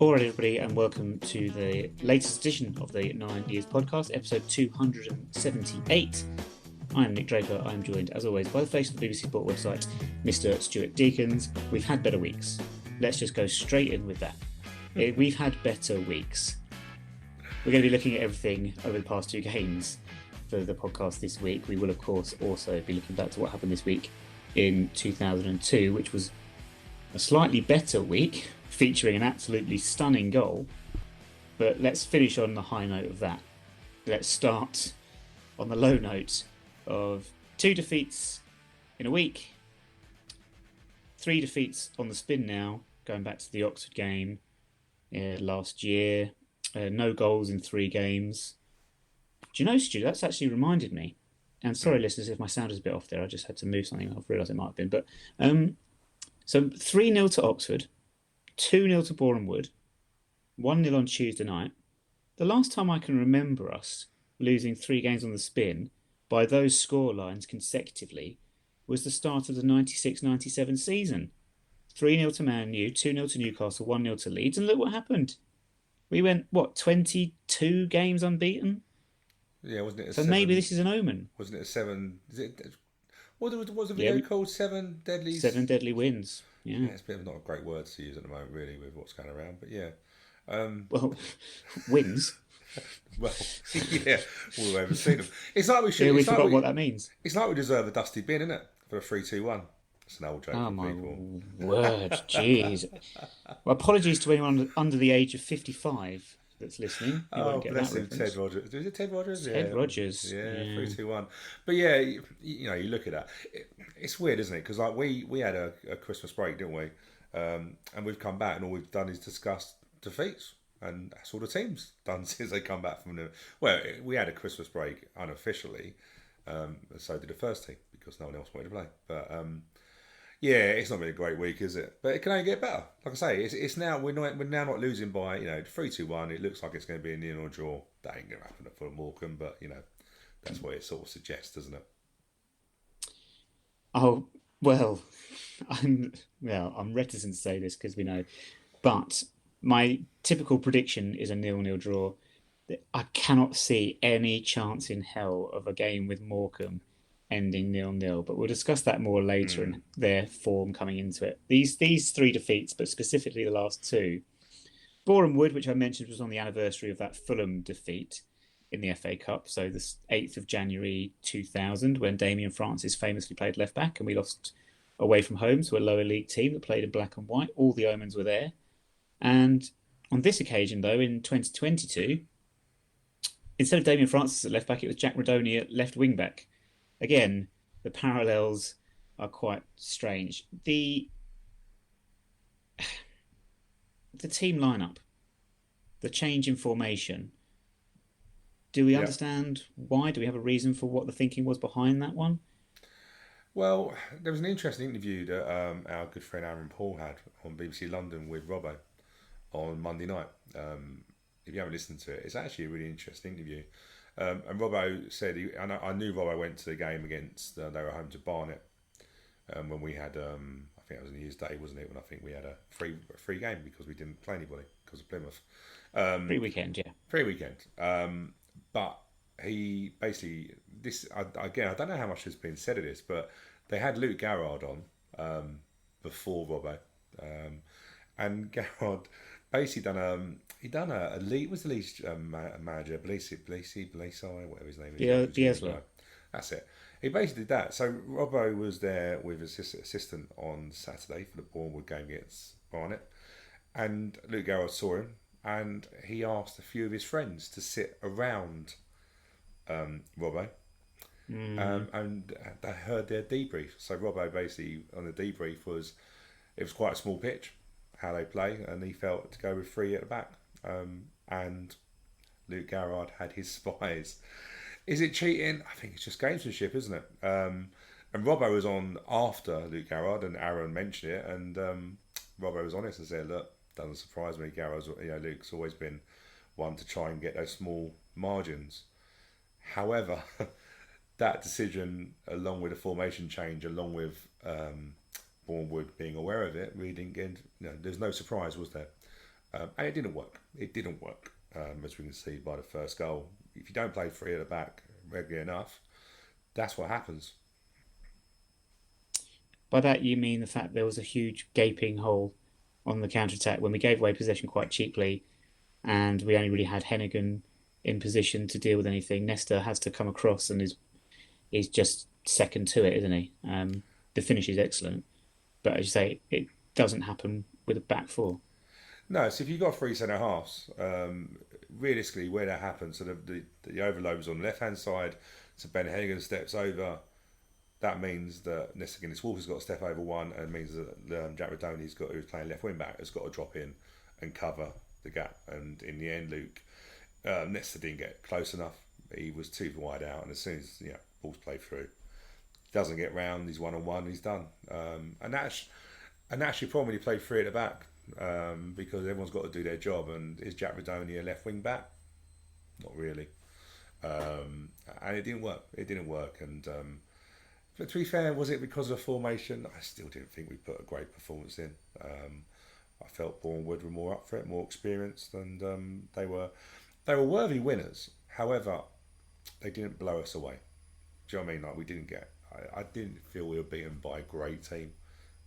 All right, everybody, and welcome to the latest edition of the 9 Years Podcast, episode 278. I'm Nick Draper. I'm joined, as always, by the face of the BBC Sport website, Mr. Stuart Deakins. We've had better weeks. Let's just go straight in with that. We've had better weeks. We're going to be looking at everything over the past two games for the podcast this week. We will, of course, also be looking back to what happened this week in 2002, which was a slightly better week, featuring an absolutely stunning goal. But let's finish on the high note of that. Let's start on the low note of 2 defeats in a week, 3 defeats on the spin now, going back to the Oxford game last year. No goals in 3 games. Do you know, Stu, that's actually reminded me, and sorry listeners if my sound is a bit off there, I just had to move something, I've realised it might have been, but so 3-0 to Oxford, 2-0 to Boreham Wood, 1-0 on Tuesday night. The last time I can remember us losing 3 games on the spin by those scorelines consecutively was the start of the 96-97 season. 3-0 to Man U, 2-0 to Newcastle, 1-0 to Leeds, and look what happened. We went, 22 games unbeaten? Yeah, wasn't it? So maybe this is an omen. Wasn't it a 7? Is it? What was the video called? 7 deadly. 7 deadly wins. Yeah, it's a bit of not a great word to use at the moment, really, with what's going around. But yeah, well, wins. Well, yeah, we've ever seen them. It's like we should. Yeah, we forgot what that means. It's like we deserve a dusty bin, isn't it, for a 3-2-1? It's an old joke. Oh for my people. word, jeez. Well, apologies to anyone under the age of 55 that's listening. Oh, bless him, Ted Rogers. Is it Ted Rogers? Ted Rogers. Yeah, 3-2-1. But yeah, you look at that. It's weird, isn't it? Because like we had a Christmas break, didn't we? And we've come back, and all we've done is discuss defeats, and that's all the team's done since they come back from the. Well, we had a Christmas break unofficially, so did the first team because no one else wanted to play. But yeah, it's not been a great week, is it? But it can only get better. Like I say, it's now we're now not losing by 3-2-1. It looks like it's going to be a 0-0 draw. That ain't going to happen for Morecambe, but that's what it sort of suggests, doesn't it? Oh well, I'm reticent to say this because we know, but my typical prediction is a 0-0 draw. I cannot see any chance in hell of a game with Morecambe ending 0-0, but we'll discuss that more later and their form coming into it. These 3 defeats, but specifically the last 2. Boreham Wood, which I mentioned, was on the anniversary of that Fulham defeat in the FA Cup, so the 8th of January 2000, when Damien Francis famously played left back and we lost away from home to a lower league team that played in black and white. All the omens were there. And on this occasion, though, in 2022, instead of Damien Francis at left back, it was Jack Rodoni at left wing back. Again, the parallels are quite strange. The team lineup, the change in formation. Do we understand why? Do we have a reason for what the thinking was behind that one? Well, there was an interesting interview that our good friend Aaron Paul had on BBC London with Robbo on Monday night. If you haven't listened to it, it's actually a really interesting interview. And Robbo said, I knew Robbo went to the game against, they were home to Barnet when we had, I think it was New Year's Day, wasn't it? When I think we had a free game because we didn't play anybody because of Plymouth. Free weekend, yeah. Free weekend. But he basically, I don't know how much has been said of this, but they had Luke Garrard on before Robbo. And Garrard basically done a lead, was the Leeds manager, Blasi, whatever his name is. Bielsa. That's it. He basically did that. So Robbo was there with his assistant on Saturday for the Bournemouth game against Barnet, and Luke Garrard saw him, and he asked a few of his friends to sit around Robbo, and they heard their debrief. So Robbo basically on the debrief it was quite a small pitch, how they play, and he felt to go with 3 at the back. And Luke Garrard had his spies. Is it cheating? I think it's just gamesmanship, isn't it? And Robbo was on after Luke Garrard, and Aaron mentioned it, and Robbo was honest and said, "Look, doesn't surprise me. Garrard's, Luke's always been one to try and get those small margins. However, that decision, along with the formation change, along with Bournemouth being aware of it, really didn't get. There's no surprise, was there? And it didn't work. It didn't work, as we can see by the first goal. If you don't play three at the back regularly enough, that's what happens. By that you mean the fact there was a huge gaping hole on the counter attack when we gave away possession quite cheaply, and we only really had Hennigan in position to deal with anything. Nesta has to come across and is just second to it, isn't he? The finish is excellent, but as you say, it doesn't happen with a back four. No, so if you've got three centre halves, realistically, where that happens, so the overload was on the left hand side, so Ben Hagen steps over. That means that Nesta Guinness Walker's got to step over one, and means that Jack Rodoni's got, who's playing left wing back, has got to drop in and cover the gap. And in the end, Luke Nesta didn't get close enough. He was too wide out, and as soon as ball's played through, doesn't get round. He's 1-on-1. He's done. And that's your problem when you play three at the back, because everyone's got to do their job. And is Jack Rodoni a left wing back? Not really. And it didn't work. It didn't work. And but to be fair, was it because of the formation? I still didn't think we put a great performance in. I felt Bournemouth were more up for it, more experienced, and they were worthy winners. However, they didn't blow us away. Do you know what I mean? Like, we didn't get. I didn't feel we were beaten by a great team.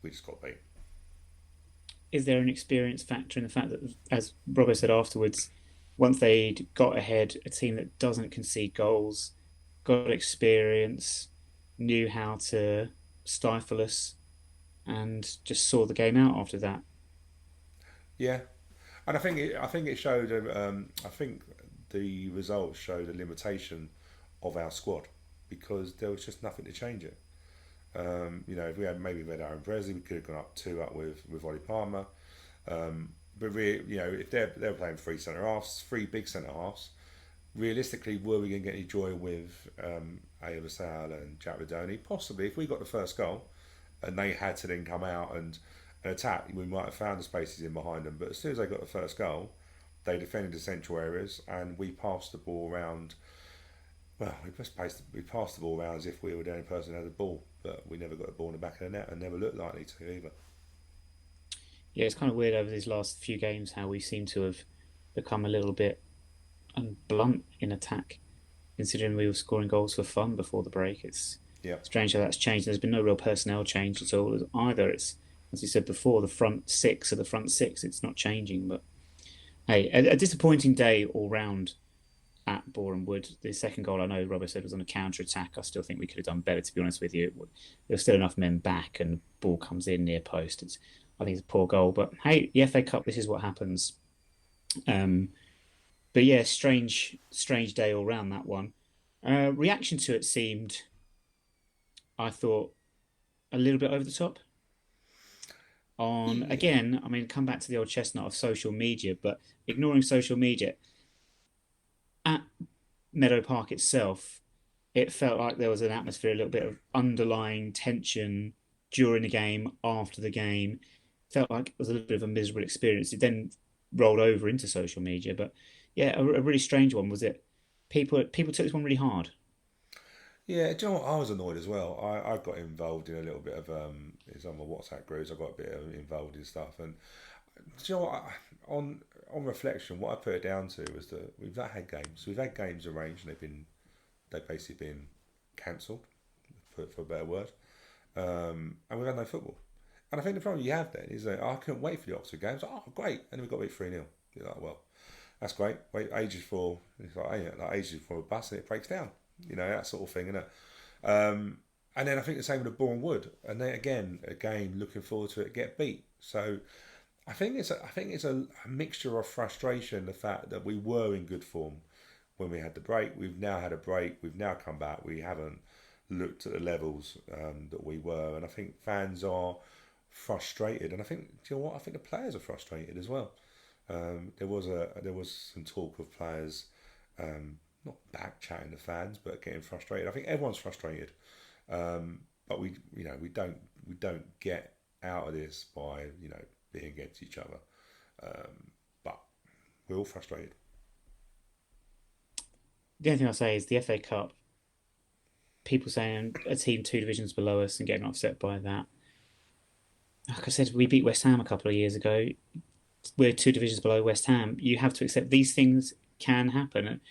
We just got beat. Is there an experience factor in the fact that, as Robbo said afterwards, once they'd got ahead, a team that doesn't concede goals, got experience, knew how to stifle us, and just saw the game out after that? Yeah, and I think it showed. I think the results showed a limitation of our squad because there was just nothing to change it. If we had Aaron Presley, we could have gone up with Ollie Palmer. But if they're playing three centre halves, three big centre halves, realistically, were we going to get any joy with Aya Sala and Jack Rodoni? Possibly, if we got the first goal and they had to then come out and attack, we might have found the spaces in behind them. But as soon as they got the first goal, they defended the central areas and we passed the ball around. Well, we passed the ball around as if we were the only person who had the ball, but we never got the ball in the back of the net and never looked likely to either. Yeah, it's kind of weird over these last few games how we seem to have become a little bit blunt in attack, considering we were scoring goals for fun before the break. It's Yeah. strange how that's changed. There's been no real personnel change at all either. It's, as you said before, the front six are the front six. It's not changing. But hey, a disappointing day all round at Boreham Wood. The second goal, I know Robert said, was on a counter attack. I still think we could have done better, to be honest with you. There were still enough men back, and the ball comes in near post. I think it's a poor goal. But hey, the FA Cup, this is what happens. But yeah, strange day all round, that one. Reaction to it seemed, I thought, a little bit over the top. Again, I mean, come back to the old chestnut of social media, but ignoring social media, at Meadow Park itself, it felt like there was an atmosphere, a little bit of underlying tension during the game, after the game. Felt like it was a little bit of a miserable experience. It then rolled over into social media, but yeah, a really strange one. Was it? People took this one really hard. Yeah, do you know what? I was annoyed as well. I got involved in a little bit of it's on my WhatsApp groups. I got a bit involved in stuff, and do you know what? On reflection, what I put it down to was that we've had games. We've had games arranged, and they've basically been cancelled, for a better word, and we've had no football. And I think the problem you have then is that I couldn't wait for the Oxford games. Oh, great! And then we got beat 3-0. You're like, well, that's great. Wait ages for ages for a bus and it breaks down. That sort of thing, innit? And then I think the same with the Bournemouth Wood. And then again, a game looking forward to it, get beat. So I think it's a mixture of frustration, the fact that we were in good form when we had the break. We've now had a break. We've now come back. We haven't looked at the levels that we were, and I think fans are frustrated. And I think, do you know what? I think the players are frustrated as well. There was some talk of players not back chatting the fans, but getting frustrated. I think everyone's frustrated, but we don't get out of this by being against each other. But we're all frustrated. The only thing I'll say is the FA Cup. People saying a team two divisions below us and getting upset by that. Like I said, we beat West Ham a couple of years ago. we're two divisions below West Ham. You have to accept these things can happen.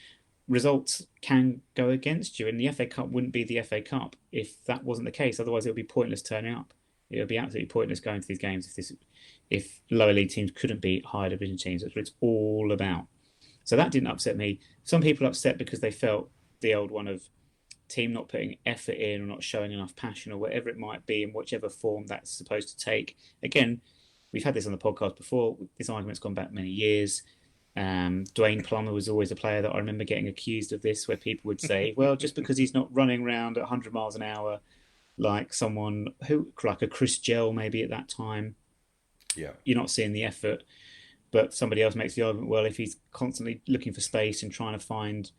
Results can go against you, and the FA Cup wouldn't be the FA Cup if that wasn't the case. Otherwise, it would be pointless turning up. It would be absolutely pointless going to these games if lower league teams couldn't beat higher division teams. That's what it's all about. So that didn't upset me. Some people upset because they felt the old one of team not putting effort in or not showing enough passion or whatever it might be in whichever form that's supposed to take. Again, we've had this on the podcast before. This argument's gone back many years. Dwayne Plummer was always a player that I remember getting accused of this, where people would say, well, just because he's not running around at 100 miles an hour like someone like a Chris Gell maybe at that time, you're not seeing the effort. But somebody else makes the argument, well, if he's constantly looking for space and trying to find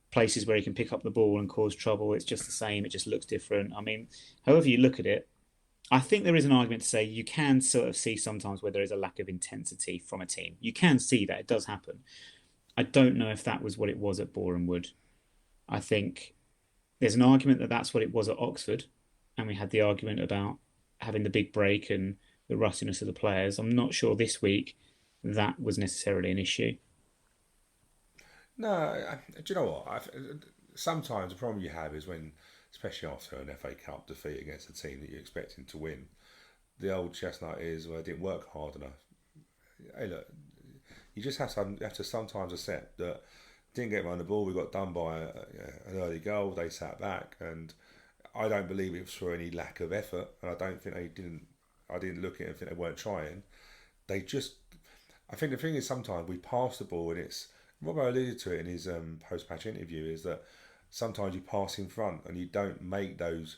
places where he can pick up the ball and cause trouble, it's just the same. It just looks different. I mean, however you look at it, I think there is an argument to say you can sort of see sometimes where there is a lack of intensity from a team. You can see that. It does happen. I don't know if that was what it was at Boreham Wood. I think there's an argument that that's what it was at Oxford, and we had the argument about having the big break and the rustiness of the players. I'm not sure this week that was necessarily an issue. No, do you know what? Sometimes the problem you have is when, especially after an FA Cup defeat against a team that you're expecting to win, the old chestnut is, well, I didn't work hard enough. Hey, look, you just have to sometimes accept that didn't get around the ball. We got done by an early goal. They sat back, and I don't believe it was for any lack of effort, and I don't think they didn't. I didn't look at it and think they weren't trying. They just. I think the thing is sometimes we pass the ball, and it's Robbo alluded to it in his post-match interview, is that sometimes you pass in front and you don't make those.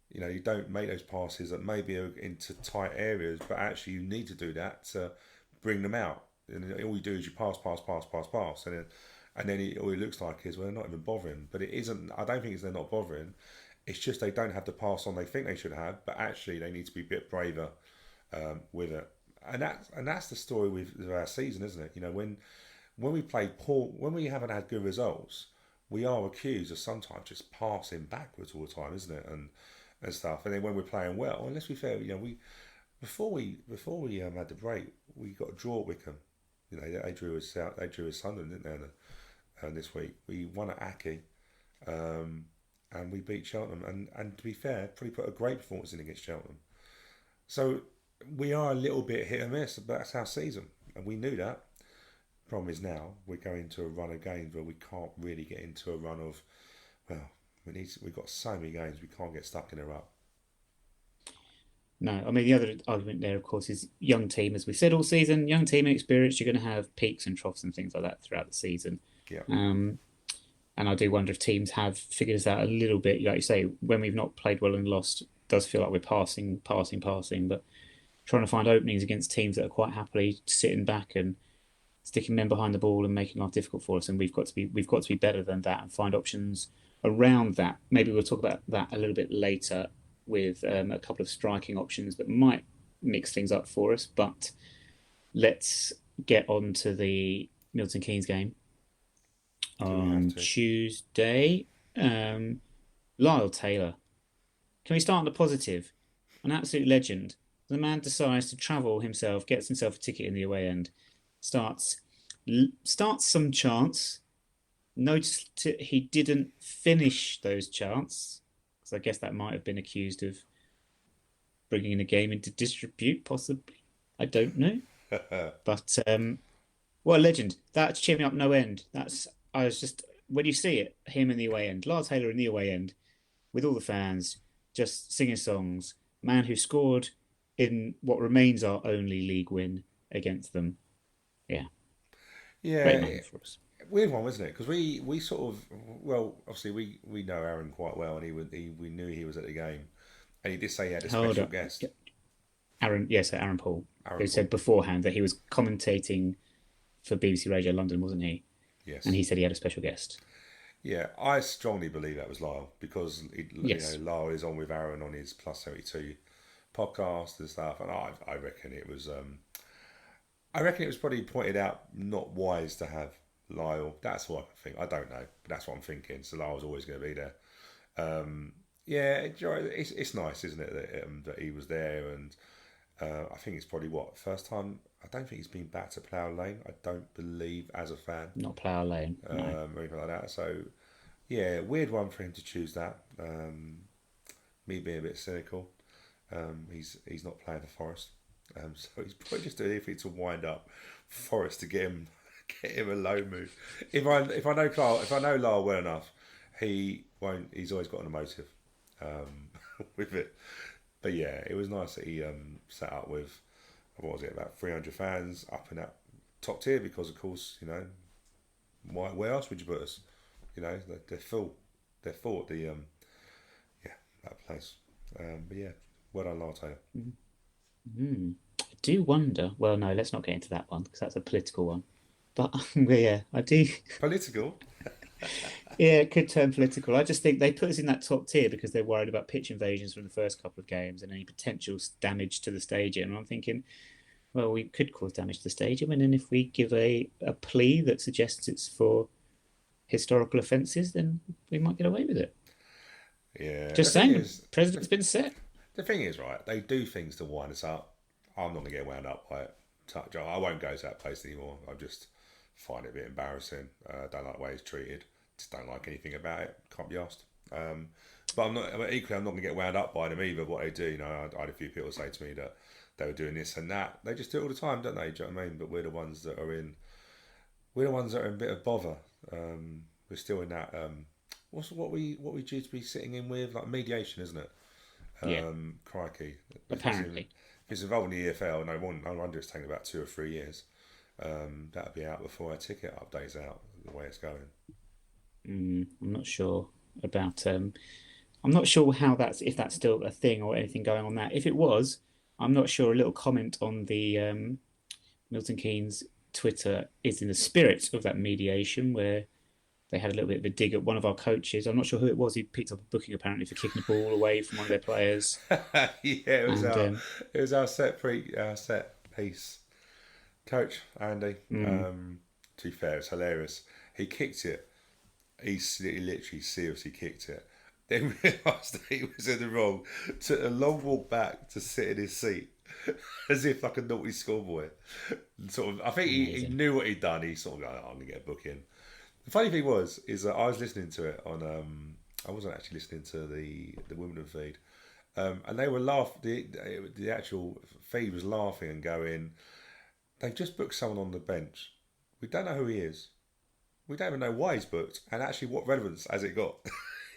You don't make those passes that maybe are into tight areas, but actually you need to do that to bring them out. And all you do is you pass, and then all it looks like is, well, they're not even bothering. But it isn't. I don't think it's they're not bothering. It's just they don't have the pass on they think they should have, but actually they need to be a bit braver with it. And that's the story with our season, isn't it? When we play poor, when we haven't had good results, we are accused of sometimes just passing backwards all the time, isn't it? And stuff. And then when we're playing well, and let's be fair, before we had the break, we got a draw at Wickham. They drew us out. They drew us Sunderland, didn't they? This week we won at Aki, and we beat Cheltenham. And to be fair, probably put a great performance in against Cheltenham. So we are a little bit hit and miss, but that's our season, and we knew that. Problem is now we're going to a run of games where we can't really get into a run of, well, we've got so many games we can't get stuck in a rut. No, I mean the other argument there, of course, is young team. As we said all season, young team experience. You're going to have peaks and troughs and things like that throughout the season. Yeah. And I do wonder if teams have figured this out a little bit. Like you say, when we've not played well and lost, it does feel like we're passing. But trying to find openings against teams that are quite happily sitting back and sticking men behind the ball and making life difficult for us. And we've got to be better than that and find options around that. Maybe we'll talk about that a little bit later with a couple of striking options that might mix things up for us. But let's get on to the Milton Keynes game on Tuesday. Lyle Taylor. Can we start on the positive? An absolute legend. The man decides to travel himself, gets himself a ticket in the away end, starts some chants. Noticed he didn't finish those chants, because I guess that might have been accused of bringing the game into disrepute, possibly. I don't know. But what a legend. That's cheering me up no end. When you see it, him in the away end, Lyle Taylor in the away end, with all the fans, just singing songs. Man who scored in what remains our only league win against them. Yeah. Great moment for us. Weird one, wasn't it? Because we sort of, well, obviously we know Aaron quite well, and we knew he was at the game, and he did say he had a special guest. Aaron Paul, who said beforehand that he was commentating for BBC Radio London, wasn't he? Yes. And he said he had a special guest. Yeah, I strongly believe that was Lyle, because Lyle is on with Aaron on his Plus 72 podcast and stuff, and I reckon it was. I reckon it was probably pointed out not wise to have Lyle. That's what I think. I don't know, but that's what I'm thinking. So Lyle's always going to be there. It's nice, isn't it, that he was there, and I think it's probably first time I don't think he's been back to Plough Lane. I don't believe as a fan, Not Plough Lane. No. or anything like that. So yeah, weird one for him to choose that. Me being a bit cynical, he's not playing for Forest, so he's probably just doing anything to wind up Forest to get him a low move. If I know Lyle well enough, he won't. He's always got an emotive with it. But yeah, it was nice that he sat up with, what was it, about 300 fans up in that top tier, because of course, you know, where else would you put us? You know, they're full. They're full at the that place. But yeah, well done, Lyle Taylor. I do wonder. Well, no, let's not get into that one because that's a political one. But yeah, I do. Political. Yeah, it could turn political. I just think they put us in that top tier because they're worried about pitch invasions from the first couple of games and any potential damage to the stadium. And I'm thinking, well, we could cause damage to the stadium, and then if we give a plea that suggests it's for historical offences, then we might get away with it. Yeah. Just saying, precedent's been set. The thing is, right, they do things to wind us up. I'm not going to get wound up by it. I won't go to that place anymore. I just find it a bit embarrassing. Don't like the way it's treated. Just don't like anything about it. Can't be asked. But I'm not going to get wound up by them either. What they do, you know, I had a few people say to me that they were doing this and that. They just do it all the time, don't they? Do you know what I mean? But we're the ones that are in a bit of bother. We're still in that. What we due to be sitting in with, like mediation, isn't it? Yeah. Crikey. Apparently. If it's involved in the EFL, no wonder it's taken about 2 or 3 years. That'll be out before our ticket update's out, the way it's going. I'm not sure about. I'm not sure how if that's still a thing or anything going on that. If it was, I'm not sure. A little comment on the Milton Keynes Twitter is in the spirit of that mediation, where they had a little bit of a dig at one of our coaches. I'm not sure who it was. He picked up a booking apparently for kicking the ball away from one of their players. Yeah, it was our set piece coach, Andy. To be fair, it's hilarious. He kicked it. He literally seriously kicked it. Then realised that he was in the wrong. Took a long walk back to sit in his seat, as if like a naughty schoolboy. Sort of, I think he knew what he'd done. He sort of go, I'm gonna get a book in. The funny thing is that I was listening to it on. I wasn't actually listening to the Wimbledon feed, and they were laughing. The actual feed was laughing and going, "They've just booked someone on the bench. We don't know who he is. We don't even know why he's booked, and actually, what relevance has it got?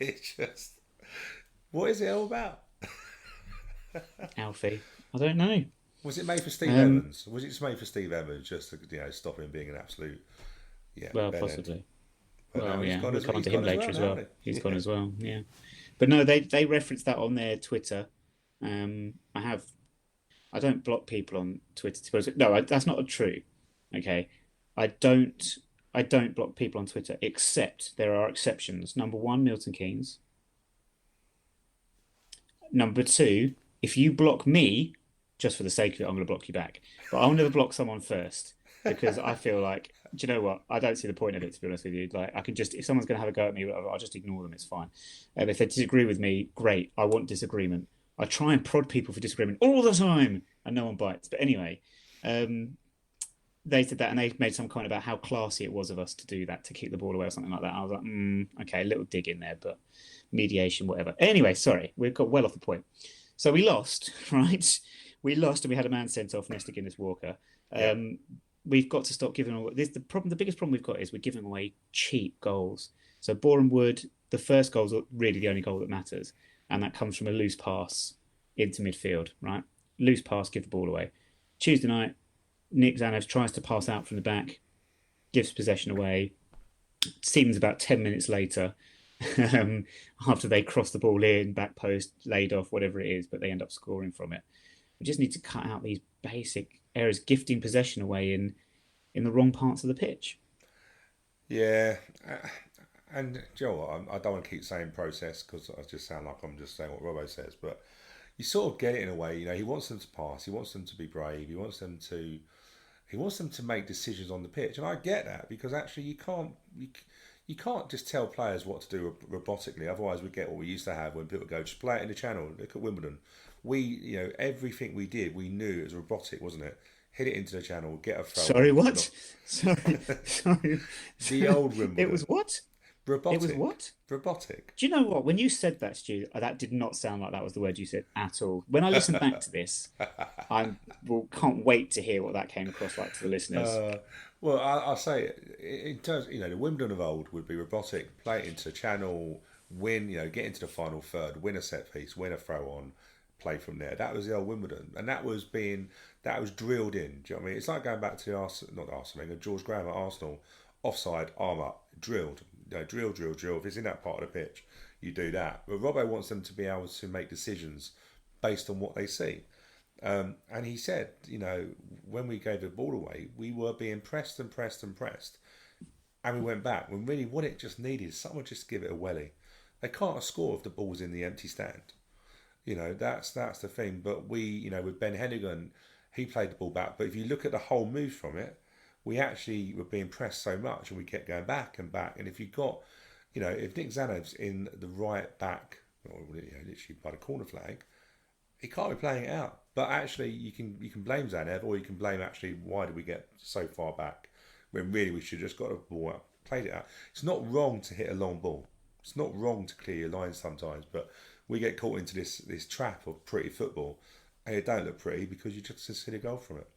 It's just, what is it all about?" Alfie, I don't know. Was it made for Steve Evans? Was it just made for Steve Evans just to stop him being an absolute? Yeah, well, possibly. Well, yeah, we'll come on to him later as well. He's gone as well, yeah. But no, they referenced that on their Twitter. I don't block people on Twitter. No, that's not true. Okay, I don't block people on Twitter, except there are exceptions. Number 1, Milton Keynes. Number 2, if you block me, just for the sake of it, I'm going to block you back. But I'll never block someone first, because I feel like, do you know what? I don't see the point of it, to be honest with you. Like, I can just, if someone's going to have a go at me, whatever, I'll just ignore them. It's fine. If they disagree with me, great. I want disagreement. I try and prod people for disagreement all the time, and no one bites. But anyway, they said that, and they made some comment about how classy it was of us to do that, to kick the ball away or something like that. I was like, okay, a little dig in there, but mediation, whatever. Anyway, sorry, we've got well off the point. So we lost, right? We lost, and we had a man sent off, Nesta Guinness-Walker. Yeah. We've got to stop giving away. The biggest problem we've got is we're giving away cheap goals. So Boreham Wood, the first goal is really the only goal that matters, and that comes from a loose pass into midfield, right? Loose pass, give the ball away. Tuesday night, Nick Zanev tries to pass out from the back, gives possession away. Seems about 10 minutes later, after they cross the ball in, back post, laid off, whatever it is, but they end up scoring from it. We just need to cut out these basic errors, gifting possession away in the wrong parts of the pitch. Yeah, and you know what? I don't want to keep saying process because I just sound like I'm just saying what Robbo says, but you sort of get it in a way. You know, he wants them to pass, he wants them to be brave, he wants them to make decisions on the pitch, and I get that because actually you can't just tell players what to do robotically. Otherwise, we get what we used to have when people go, just play it in the channel. Look at Wimbledon. Everything we did, we knew it was robotic, wasn't it? hit it into the channel, get a throw Sorry, on. what? Sorry, sorry. The old It was Wimbledon. what? It was Robotic. what? Robotic. Do you know what? When you said that, Stu, that did not sound like that was the word you said at all. When I listen back to this, can't wait to hear what that came across like to the listeners. Well, I'll say, in terms, the Wimbledon of old would be robotic, play it into channel, win, get into the final third, win a set piece, win a throw on, play from there. That was the old Wimbledon, and that was drilled in. Do you know what I mean? It's like going back to not Arsenal, George Graham at Arsenal, offside, arm up, drilled. Drill. If it's in that part of the pitch, you do that. But Robbo wants them to be able to make decisions based on what they see. And he said, when we gave the ball away, we were being pressed. And we went back. When really what it just needed is someone just give it a welly. They can't score if the ball's in the empty stand. That's the thing. But we, with Ben Hennigan, he played the ball back. But if you look at the whole move from it, we actually were being pressed so much and we kept going back and back. And if you got, if Nick Zanev's in the right back, or literally by the corner flag, he can't be playing it out. But actually, you can blame Zanev, or you can blame actually why did we get so far back when really we should have just got a ball out, played it out. It's not wrong to hit a long ball. It's not wrong to clear your lines sometimes, but we get caught into this trap of pretty football, and it don't look pretty because you just concede a goal from it.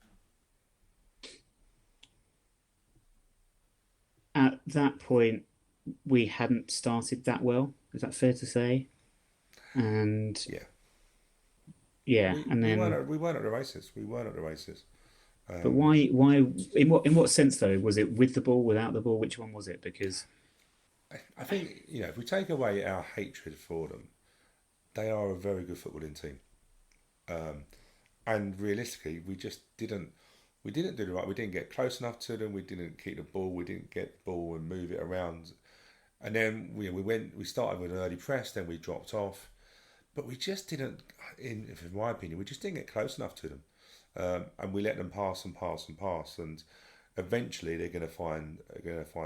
At that point, we hadn't started that well. Is that fair to say? And yeah, and then we weren't at the races. We weren't at the races. But why? In what sense though? Was it with the ball, without the ball? Which one was it? Because I think if we take away our hatred for them, they are a very good footballing team. And realistically, we just didn't. We didn't do the right. We didn't get close enough to them. We didn't keep the ball. We didn't get the ball and move it around. And then we started with an early press. Then we dropped off, but we just didn't. In my opinion, we just didn't get close enough to them, and we let them pass. And eventually, they're going to find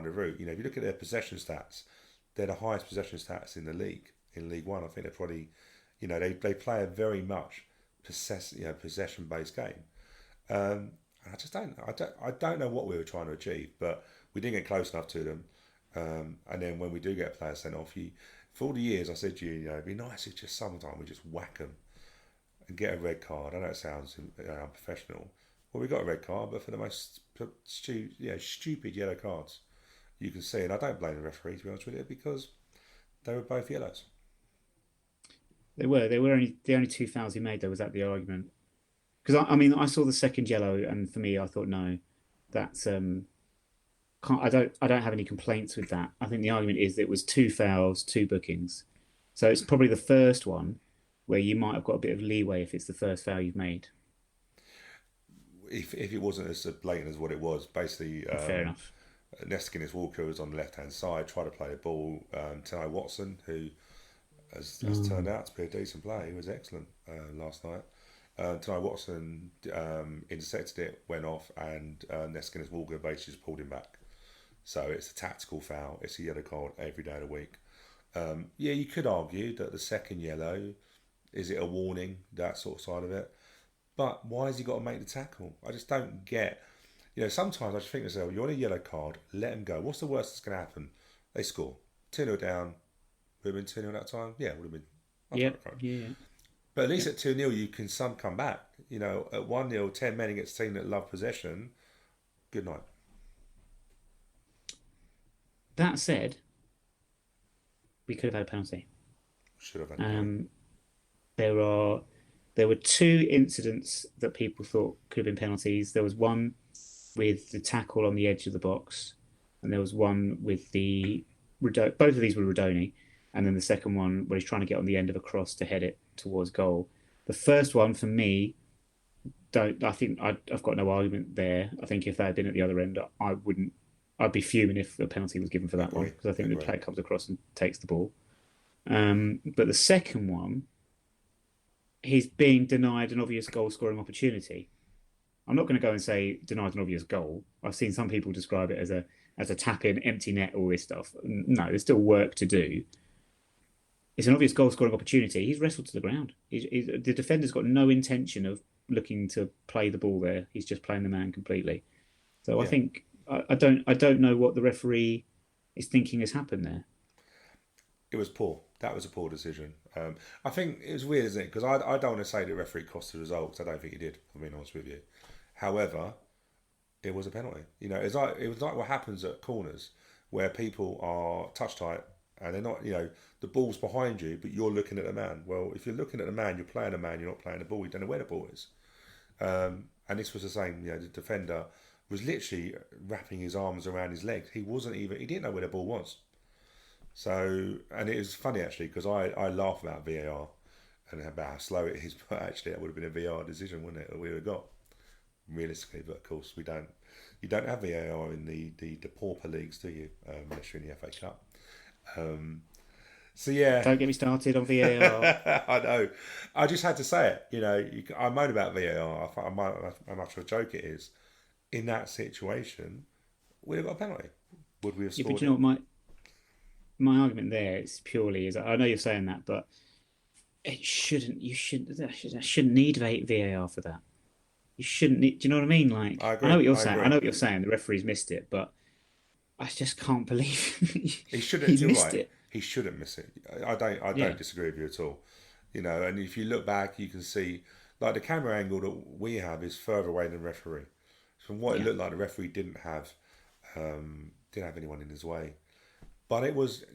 a route. If you look at their possession stats, they're the highest possession stats in the league. In League One, I think they're probably, they play a very much possession based game. I don't know what we were trying to achieve, but we didn't get close enough to them. And then when we do get a player sent off, for all the years I said to you, it'd be nice if just sometime we just whack them and get a red card. I know it sounds unprofessional. Well, we got a red card, but for the most stupid yellow cards you can see. And I don't blame the referee, to be honest with you, because they were both yellows. they were only the only two fouls he made. Though, was that the argument? Because I saw the second yellow, and for me, I thought no, that's I don't have any complaints with that. I think the argument is that it was two fouls, two bookings, so it's probably the first one where you might have got a bit of leeway if it's the first foul you've made. If it wasn't as blatant as what it was, basically, Fair enough. Neskins Walker was on the left hand side, tried to play the ball. Tano Watson, who has turned out to be a decent player, he was excellent last night. Tano Watson intercepted it, went off, and Neskins Walker basically just pulled him back. So it's a tactical foul. It's a yellow card every day of the week. You could argue that the second yellow, is it a warning, that sort of side of it. But why has he got to make the tackle? I just don't get. Sometimes I just think to myself, you're on a yellow card, let them go. What's the worst that's going to happen? They score. 2-0 down. Would have been 2-0 that time? Yeah, would have been. Yeah. But at least at 2-0, you can come back. At 1-0, 10 men against a team that love possession. Good night. That said, we could have had a penalty. Should have had a penalty. There were two incidents that people thought could have been penalties. There was one with the tackle on the edge of the box, and there was one with both of these were Rodoni, and then the second one where he's trying to get on the end of a cross to head it towards goal. The first one, for me, I think I've got no argument there. I think if that had been at the other end, I'd be fuming if a penalty was given for that one, because I think the player comes across and takes the ball. But the second one, he's being denied an obvious goal-scoring opportunity. I'm not going to go and say denied an obvious goal. I've seen some people describe it as a tap-in, empty net, all this stuff. No, there's still work to do. It's an obvious goal-scoring opportunity. He's wrestled to the ground. The defender's got no intention of looking to play the ball there. He's just playing the man completely. So I Yeah. think I don't know what the referee is thinking has happened there. It was poor. That was a poor decision. I think it was weird, isn't it? Because I don't want to say the referee cost the result, because I don't think he did, if I'm being honest with you. However, it was a penalty. It was like what happens at corners where people are touch tight and they're not, the ball's behind you, but you're looking at the man. Well, if you're looking at the man, you're playing a man, you're not playing the ball, you don't know where the ball is. And this was the same, the defender was literally wrapping his arms around his legs. He didn't know where the ball was. So, and it was funny actually, because I laugh about VAR and about how slow it is, but actually that would have been a VAR decision, wouldn't it, that we would have got, realistically. But of course we don't. You don't have VAR in the pauper leagues, do you? Unless you're in the FA Cup. So yeah. Don't get me started on VAR. I know. I just had to say it. I moan about VAR. I find how much of a joke it is. In that situation, we'd have got a penalty. Would we have scored? Yeah, but you know what my argument there is purely is, I know you're saying that, but it shouldn't. You shouldn't. I shouldn't need VAR for that. You shouldn't need. Do you know what I mean? Like, I agree. I know what you're saying. Agree. I know what you're saying. The referee's missed it, but I just can't believe he shouldn't. he's missed right. it. He shouldn't miss it. I don't disagree with you at all. And if you look back, you can see like the camera angle that we have is further away than the referee. From what it looked like, the referee didn't have anyone in his way. But it was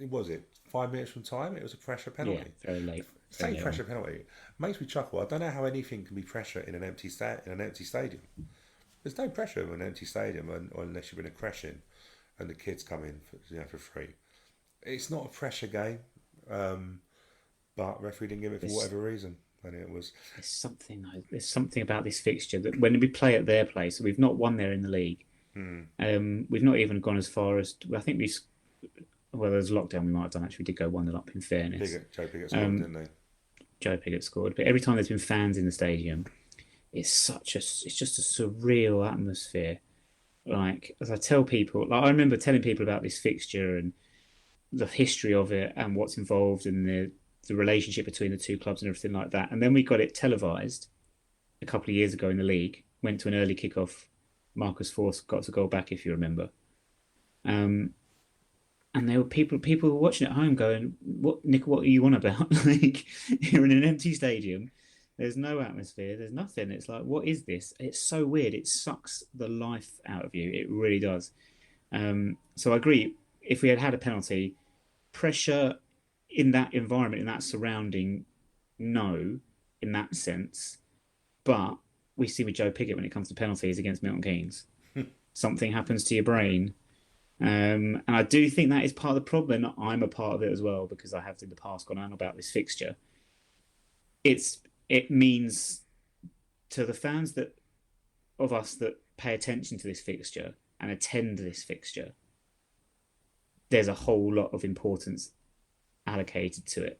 5 minutes from time. It was a pressure penalty. Yeah, very late. Say pressure penalty makes me chuckle. I don't know how anything can be pressure in an empty stadium. There's no pressure in an empty stadium, unless you're in a crashing, and the kids come in for free. It's not a pressure game, but referee didn't give it for whatever reason, and it was. There's something about this fixture that when we play at their place, we've not won there in the league. We've not even gone as far as I think we. Well, there's a lockdown we might have done. Actually, we did go 1-0 up. In fairness, Joe Pigott scored, didn't they? Joe Pigott scored, but every time there's been fans in the stadium, it's just a surreal atmosphere. Like, as I tell people, like I remember telling people about this fixture and the history of it and what's involved in the relationship between the two clubs and everything like that. And then we got it televised a couple of years ago in the league. Went to an early kickoff. Marcus Forss got a goal back, if you remember. And there were people were watching at home going, "What, Nick? What are you on about? Like, you're in an empty stadium. There's no atmosphere. There's nothing. It's like, what is this? It's so weird. It sucks the life out of you. It really does." So I agree. If we had had a penalty, pressure in that environment, in that surrounding, no, in that sense. But we see with Joe Pigott when it comes to penalties against Milton Keynes, something happens to your brain. And I do think that is part of the problem. I'm a part of it as well, because I have in the past gone on about this fixture. It means to the fans of us that pay attention to this fixture and attend this fixture, there's a whole lot of importance allocated to it.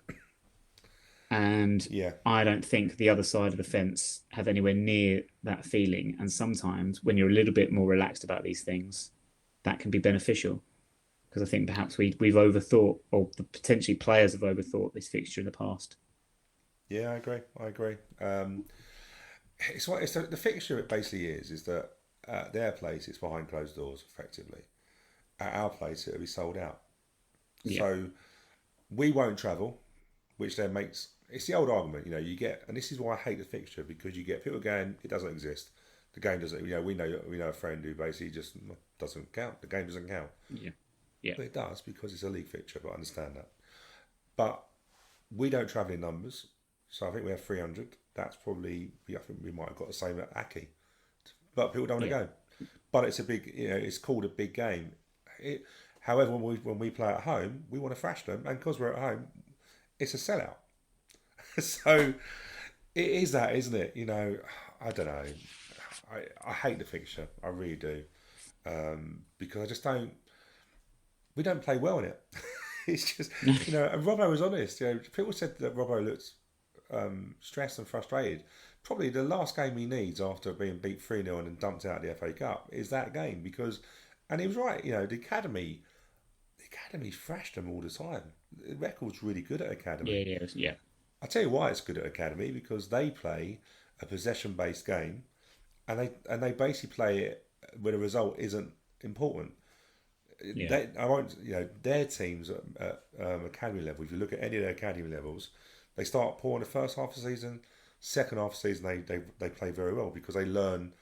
And I don't think the other side of the fence have anywhere near that feeling. And sometimes when you're a little bit more relaxed about these things, that can be beneficial, because I think perhaps we've overthought, or the potentially players have overthought this fixture in the past. Yeah, I agree. The fixture it basically is that at their place it's behind closed doors effectively. At our place it'll be sold out. Yeah. So we won't travel, which then makes it's the old argument, you get, and this is why I hate the fixture, because you get people going, it doesn't exist. The game doesn't. We know a friend who basically just doesn't count. The game doesn't count. Yeah. But it does, because it's a league fixture. But I understand that. But we don't travel in numbers, so I think we have 300. That's probably. I think we might have got the same at Aki, but people don't want to go. But it's a big. It's called a big game. However, when we play at home, we want to thrash them, and because we're at home, it's a sellout. So it is that, isn't it? I don't know. I hate the fixture. I really do, because I just don't. We don't play well in it. It's just and Robbo was honest. People said that Robbo looked stressed and frustrated. Probably the last game he needs after being beat 3-0 and dumped out of the FA Cup is that game, because, and he was right. The academy thrashed them all the time. The record's really good at academy. Yeah. I tell you why it's good at academy, because they play a possession-based game, and they basically play it where the result isn't important. Yeah. I won't, their teams at academy level. If you look at any of their academy levels, they start poor in the first half of the season. Second half of the season, they play very well because they learn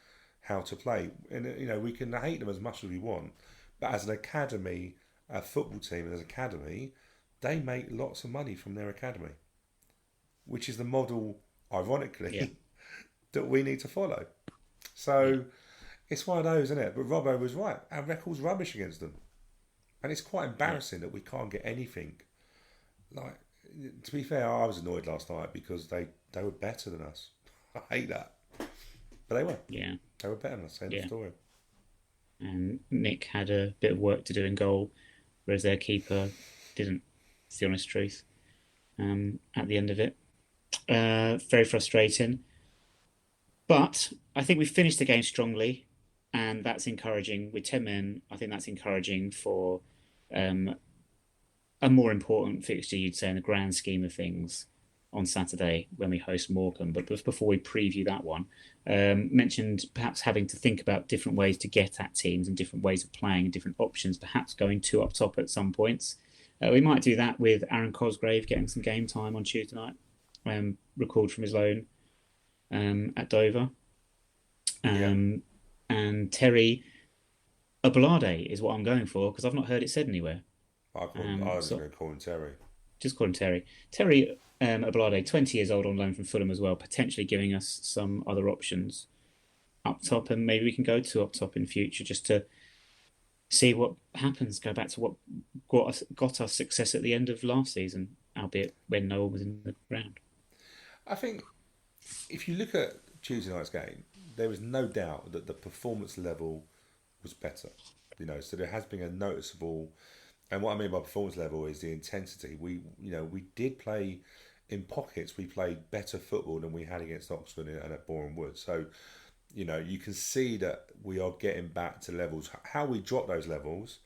how to play. And we can hate them as much as we want, but as an academy, a football team as an academy, they make lots of money from their academy, which is the model, ironically, that we need to follow. So it's one of those, isn't it? But Robbo was right. Our record's rubbish against them. And it's quite embarrassing that we can't get anything. Like, to be fair, I was annoyed last night because they were better than us. I hate that. But they were. Yeah. They were better than us. End of story. And Nick had a bit of work to do in goal, whereas their keeper didn't. It's the honest truth. At the end of it. Very frustrating. But I think we finished the game strongly, and that's encouraging. With 10 men, I think that's encouraging for a more important fixture, you'd say, in the grand scheme of things on Saturday when we host Morecambe. But before we preview that one, mentioned perhaps having to think about different ways to get at teams and different ways of playing and different options, perhaps going two up top at some points. We might do that with Aaron Cosgrave getting some game time on Tuesday night, recalled from his loan at Dover. And Terry Ablade is what I'm going for because I've not heard it said anywhere. I was going to call him Terry. Just call him Terry. Terry Ablade, 20 years old on loan from Fulham as well, potentially giving us some other options up top, and maybe we can go to up top in future just to see what happens. Go back to what got us success at the end of last season, albeit when no one was in the ground. I think if you look at Tuesday night's game, there is no doubt that the performance level was better. So there has been a noticeable. And what I mean by performance level is the intensity. We did play in pockets. We played better football than we had against Oxford and at Boreham Wood. So, you can see that we are getting back to levels. How we drop those levels,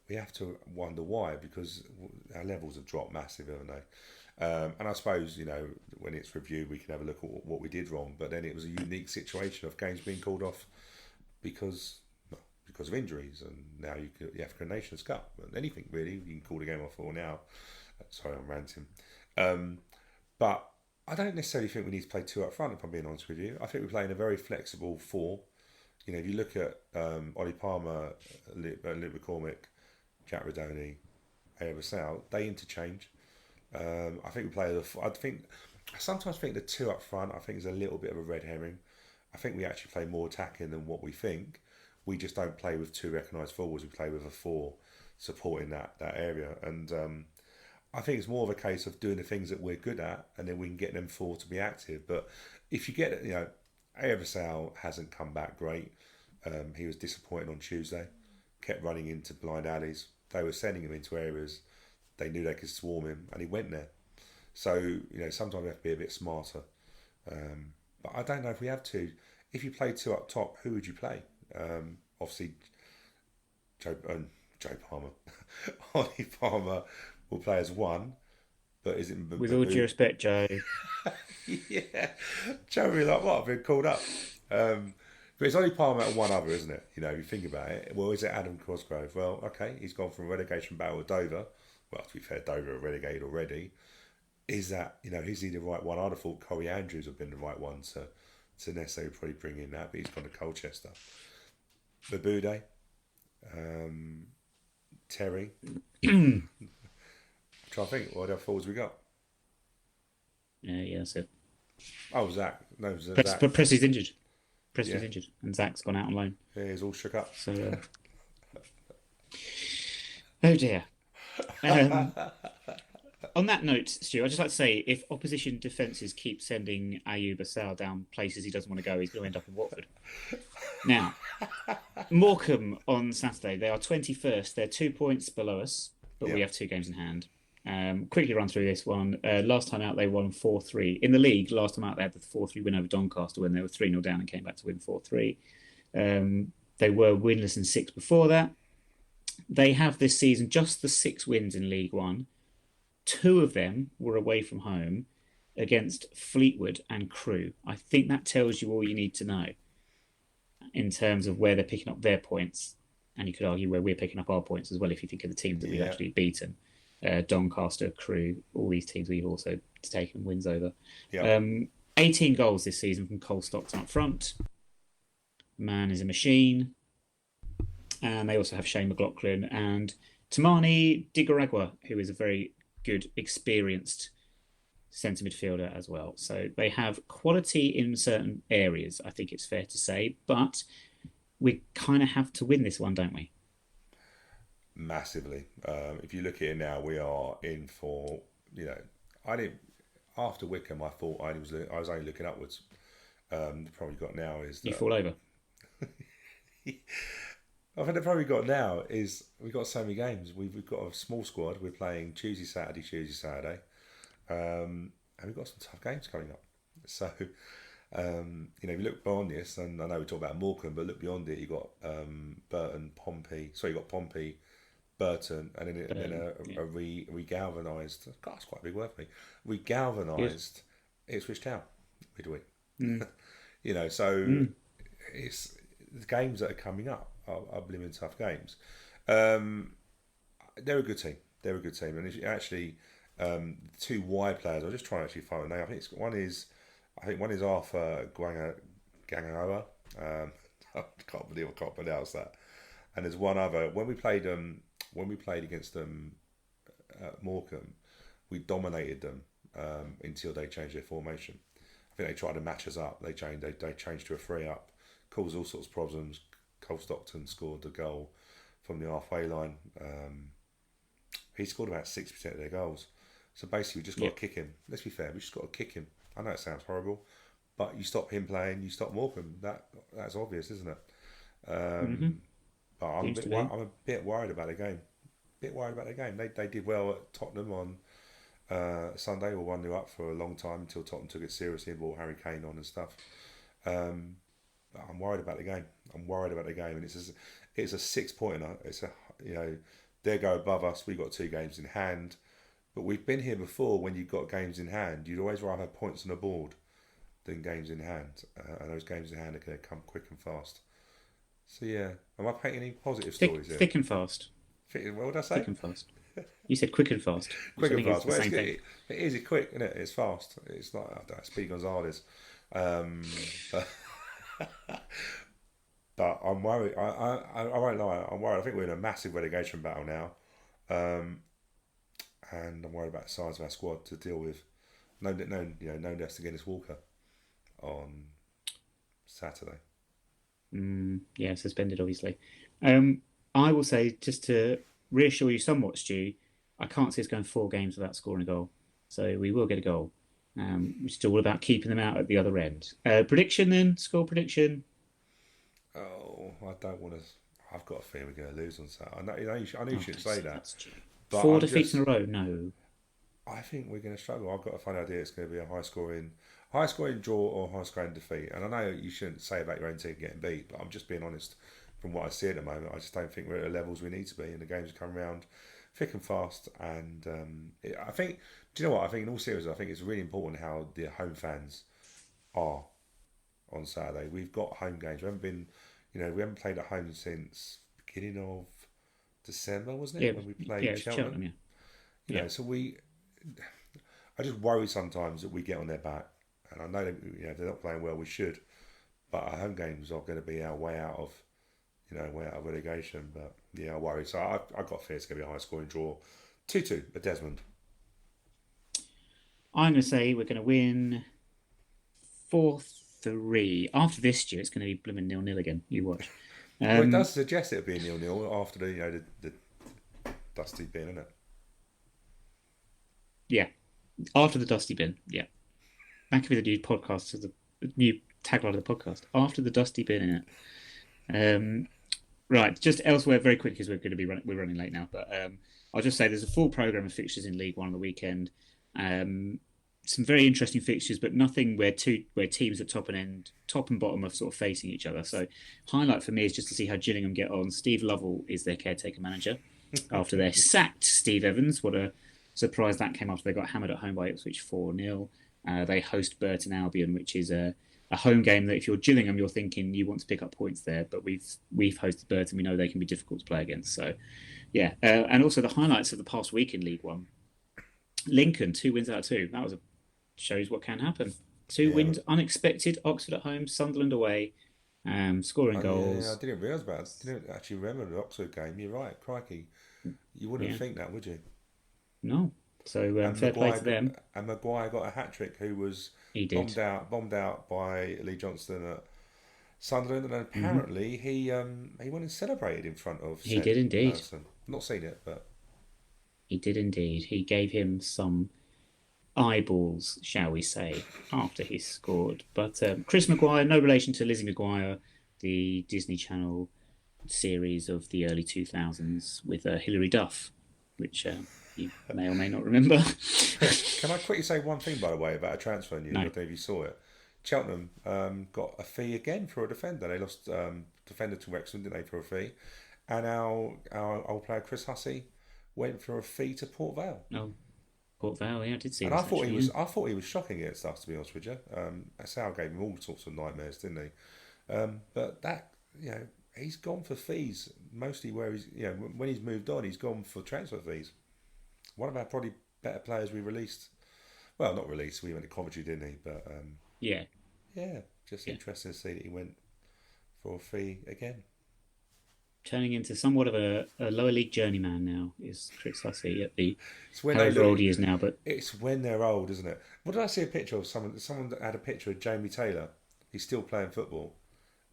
we have to wonder why, because our levels have dropped massive, haven't they? And I suppose, when it's reviewed, we can have a look at what we did wrong. But then it was a unique situation of games being called off because of injuries, and now the African Nations Cup, and anything really, you can call the game off for now. Sorry, I'm ranting. But I don't necessarily think we need to play two up front, if I'm being honest with you. I think we're playing a very flexible four. If you look at Ollie Palmer, Luke McCormick, Jack Rodoni, Aya Basal, they interchange. I think we play I sometimes think the two up front, I think, is a little bit of a red herring. I think we actually play more attacking than what we think. We just don't play with two recognised forwards. We play with a four supporting that area. And I think it's more of a case of doing the things that we're good at, and then we can get them four to be active. But if you get, Ayabasal hasn't come back great. He was disappointed on Tuesday. Kept running into blind alleys. They were sending him into areas they knew they could swarm him, and he went there. So, sometimes we have to be a bit smarter. But I don't know if we have to. If you play two up top, who would you play? Obviously, Joe Palmer, Ollie Palmer will play as one, but is it with all due respect, Joe? Yeah, Joe will be like, what? I've been called up. But it's Ollie Palmer and one other, isn't it? If you think about it. Well, is it Adam Cosgrove? Well, okay, he's gone from relegation battle with Dover. Well, to be fair, Dover are relegated already. Is that is he the right one? I'd have thought Corey Andrews would have been the right one to necessarily probably bring in that, but he's gone to Colchester. Babude, Terry. Trying to think, what other forwards we got? Yeah, that's it. Oh, Zach. No, Zach. But Presley's injured. Presley's injured, and Zach's gone out on loan. Yeah, he's all shook up. So, oh dear. On that note, Stu, I'd just like to say, if opposition defences keep sending Ayub Assal down places he doesn't want to go, he's going to end up in Watford. Now, Morecambe on Saturday, they are 21st. They're 2 points below us, but we have two games in hand. Quickly run through this one. Last time out, they won 4-3. In the league, last time out, they had the 4-3 win over Doncaster when they were 3-0 down and came back to win 4-3. They were winless in 6 before that. They have this season just the 6 wins in League One. 2 of them were away from home. against Fleetwood and Crewe. I think that tells you all you need to know in terms of where they're picking up their points. And you could argue where we're picking up our points as well if you think of the teams that we've actually beaten. Doncaster, Crewe, all these teams we've also taken wins over. 18 goals this season from Cole Stockton up front. Man is a machine. And they also have Shane McLaughlin and Tamani Digaragwa, who is a very good, experienced centre midfielder as well. So they have quality in certain areas, I think it's fair to say. But we kind of have to win this one, don't we? Massively. If you look at it now, we are in for, after Wickham, I thought I was only looking upwards. The problem you've got now is... You fall over. I think the problem we've got now is we've got so many games. We've got a small squad. We're playing Tuesday, Saturday. And we've got some tough games coming up. So, if you look beyond this, and I know we talk about Morecambe, but look beyond it, you've got Burton, Pompey. So you've got Pompey, Burton, and then a re-galvanised... God, that's quite a big word for me. Re-galvanised Ipswich Town midweek. It's the games that are coming up are blooming tough games. They're a good team. And it's actually two wide players. I'll just try and actually find a name. I think one is Arthur Ganganoa. I can't believe I can't pronounce that. And there's one other. When we played against them at Morecambe, we dominated them until they changed their formation. I think they tried to match us up. They changed to a 3-up. Caused all sorts of problems. Cole Stockton scored the goal from the halfway line. He scored about 60% of their goals. So basically, we just got to kick him. Let's be fair, we just got to kick him. I know it sounds horrible, but you stop him playing, you stop Morecambe. That's obvious, isn't it? But I'm a bit worried about the game. They did well at Tottenham on Sunday. We were 1-0 up for a long time until Tottenham took it seriously and brought Harry Kane on and stuff. But I'm worried about the game. And it's a 6-pointer. It's they go above us. We've got 2 games in hand. But we've been here before. When you've got games in hand, you'd always rather have points on the board than games in hand. And those games in hand are going to come quick and fast. So am I painting any positive stories here? Thick and fast. What did I say? Thick and fast. You said quick and fast. Quick and fast. Well, it is quick, isn't it? It's fast. It's like Speed Gonzalez. But I'm worried. I won't lie. I'm worried. I think we're in a massive relegation battle now, and I'm worried about the size of our squad to deal with. No less than Guinness Walker on Saturday. Suspended, obviously. I will say, just to reassure you somewhat, Stu, I can't see us going 4 games without scoring a goal. So we will get a goal. It's still all about keeping them out at the other end. Prediction then? Score prediction? Oh, I don't want to... I've got a feeling we're going to lose on Saturday. I know you shouldn't say that. But 4 defeats in a row? No. I think we're going to struggle. I've got a funny idea it's going to be a high-scoring draw or high-scoring defeat. And I know you shouldn't say about your own team getting beat, but I'm just being honest from what I see at the moment. I just don't think we're at the levels we need to be, and the games come around thick and fast. And I think... Do you know what? I think in all seriousness, I think it's really important how the home fans are on Saturday. We've got home games. We haven't played at home since beginning of December, wasn't it? When we played Cheltenham. So I just worry sometimes that we get on their back. And I know that, if they're not playing well, we should. But our home games are going to be our way out of relegation. But I worry. So I've got fear it's going to be a high scoring draw. 2-2 at Desmond. I'm going to say we're going to win 4-3. After this, Stu, it's going to be blooming 0-0 again. You watch. It does suggest it being 0-0 after the dusty bin, isn't it? Yeah, after the dusty bin. Yeah, that could be the new podcast, the new tagline of the podcast. After the dusty bin, innit? Right, just elsewhere very quick because we're running late now. But I'll just say there's a full programme of fixtures in League One on the weekend. Some very interesting fixtures, but nothing where teams at top and bottom are sort of facing each other. So, highlight for me is just to see how Gillingham get on. Steve Lovell is their caretaker manager after they sacked Steve Evans. What a surprise that came after they got hammered at home by Ipswich 4-0. They host Burton Albion, which is a home game that if you're Gillingham, you're thinking you want to pick up points there. But we've hosted Burton. We know they can be difficult to play against. So, yeah. And also the highlights of the past week in League One. Lincoln, 2 wins out of 2. That shows what can happen. Two wins, unexpected. Oxford at home, Sunderland away. Scoring goals. Yeah, I didn't realise about it. I didn't actually remember the Oxford game. You're right, crikey. You wouldn't think that, would you? No. So fair play to them. And Maguire got a hat-trick who was bombed out by Lee Johnston at Sunderland, and apparently he went and celebrated in front of He did indeed. Person. Not seen it, but... He did indeed. He gave him some eyeballs, shall we say, after he scored. But Chris Maguire, no relation to Lizzie McGuire, the Disney Channel series of the early 2000s with Hilary Duff, which you may or may not remember. Can I quickly say one thing, by the way, about a transfer news? I don't know if you saw it. Cheltenham got a fee again for a defender. They lost defender to Wrexham, didn't they, for a fee? And our old player Chris Hussey went for a fee to Port Vale. Oh, Port Vale, yeah, I did see. And I thought he was shocking against us, to be honest with you. Sal gave him all sorts of nightmares, didn't he? But that, he's gone for fees mostly where he's, when he's moved on, he's gone for transfer fees. One of our probably better players we released. Well, not released. We went to Coventry, didn't he? But just interesting to see that he went for a fee again. Turning into somewhat of a lower league journeyman now is Chris Hussey at the however old he is now. But it's when they're old, isn't it? What did I see a picture of? Someone that had a picture of Jamie Taylor. He's still playing football,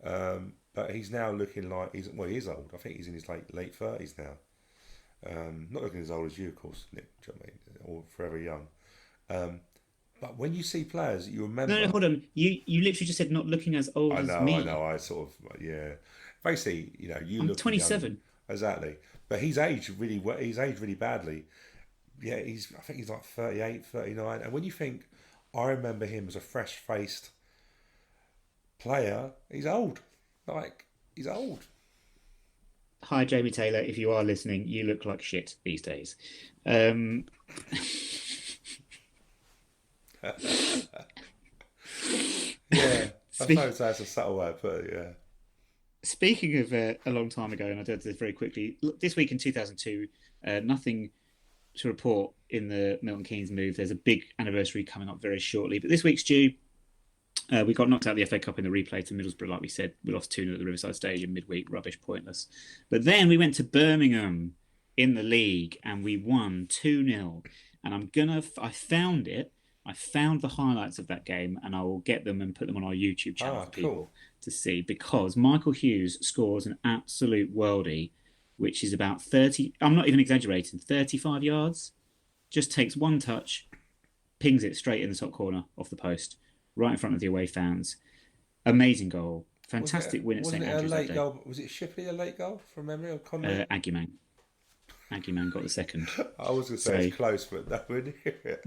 but he's now looking like he is old. I think he's in his late 30s now. Not looking as old as you, of course, Nick. Do you know what I mean? Or forever young. But when you see players, you remember. No, hold on. You literally just said not looking as old as me. I know. I sort of Basically, you look. I'm 27. Young. Exactly, but he's aged really well. He's aged really badly. Yeah, I think he's like 38, 39. And when you think, I remember him as a fresh-faced player. He's old. He's old. Hi, Jamie Taylor. If you are listening, you look like shit these days. Yeah, I suppose that's a subtle way of putting it, yeah. Speaking of a long time ago, and I did this very quickly, this week in 2002, nothing to report in the Milton Keynes move. There's a big anniversary coming up very shortly. But this week's due. We got knocked out of the FA Cup in the replay to Middlesbrough, like we said. We lost 2-0 at the Riverside Stadium midweek. Rubbish, pointless. But then we went to Birmingham in the league and we won 2-0. And I found it. I found the highlights of that game and I will get them and put them on our YouTube channel for people to see, because Michael Hughes scores an absolute worldie, which is about 30, I'm not even exaggerating, 35 yards. Just takes one touch, pings it straight in the top corner off the post, right in front of the away fans. Amazing goal. Fantastic win at St Andrews that day. Goal? Was it Shipley a late goal from memory, or Conley? Aguiman got the second. I was going to say it's close, but that would.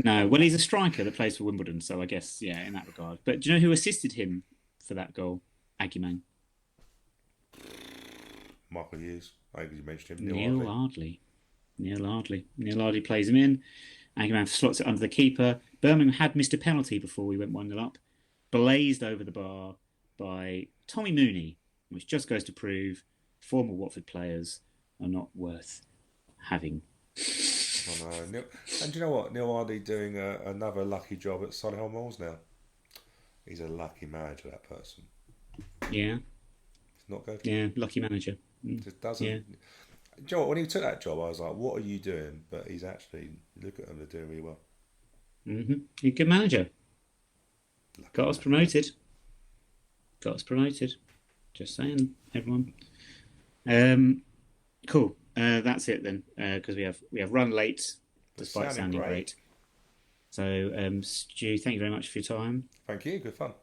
No, well, he's a striker that plays for Wimbledon, so I guess, in that regard. But do you know who assisted him for that goal? Aguiman. Michael Hughes. I think you mentioned him. Neil Ardley. Neil Ardley plays him in. Aguiman slots it under the keeper. Birmingham had missed a penalty before we went 1-0 up. Blazed over the bar by Tommy Mooney, which just goes to prove former Watford players are not worth having. I know. And do you know what? Neil Ardley doing another lucky job at Solihull Moors now. He's a lucky manager, that person. Yeah. It's not good. Yeah, lucky manager. Just doesn't. Yeah. Do you know what? When he took that job, I was like, what are you doing? But he's actually, look at them, they're doing really well. Mm-hmm. He's a good manager. Got us promoted. Just saying, everyone. Cool. That's it then, because we have run late despite sounding great. So, Stu, thank you very much for your time. Thank you. Good fun.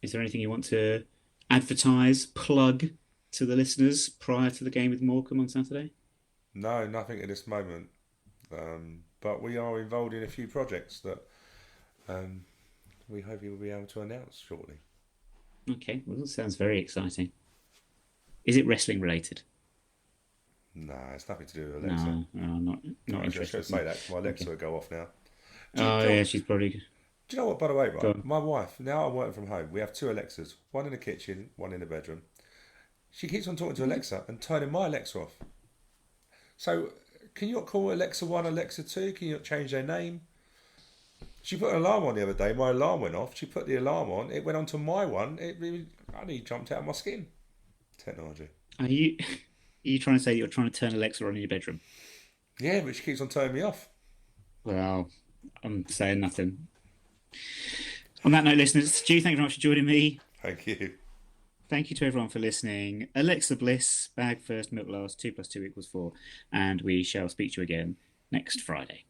Is there anything you want to advertise, plug to the listeners prior to the game with Morecambe on Saturday? No, nothing at this moment. But we are involved in a few projects that we hope you will be able to announce shortly. Okay, well, that sounds very exciting. Is it wrestling related? No, it's nothing to do with Alexa. No, not interested. I was just going to say that. My Alexa will go off now. Yeah, she's probably... Do you know what, by the way, Go right? on. My wife, now I'm working from home, we have two Alexas, one in the kitchen, one in the bedroom. She keeps on talking to Alexa and turning my Alexa off. So, can you not call Alexa 1 Alexa 2? Can you not change their name? She put an alarm on the other day, my alarm went off. She put the alarm on, it went on to my one. I nearly jumped out of my skin. Technology. Are you are you trying to say that you're trying to turn Alexa on in your bedroom? Yeah, but she keeps on turning me off. Well, I'm saying nothing. On that note, listeners, Stu, thank you very much for joining me. Thank you. Thank you to everyone for listening. Alexa Bliss, bag first, milk last, 2 + 2 = 4. And we shall speak to you again next Friday.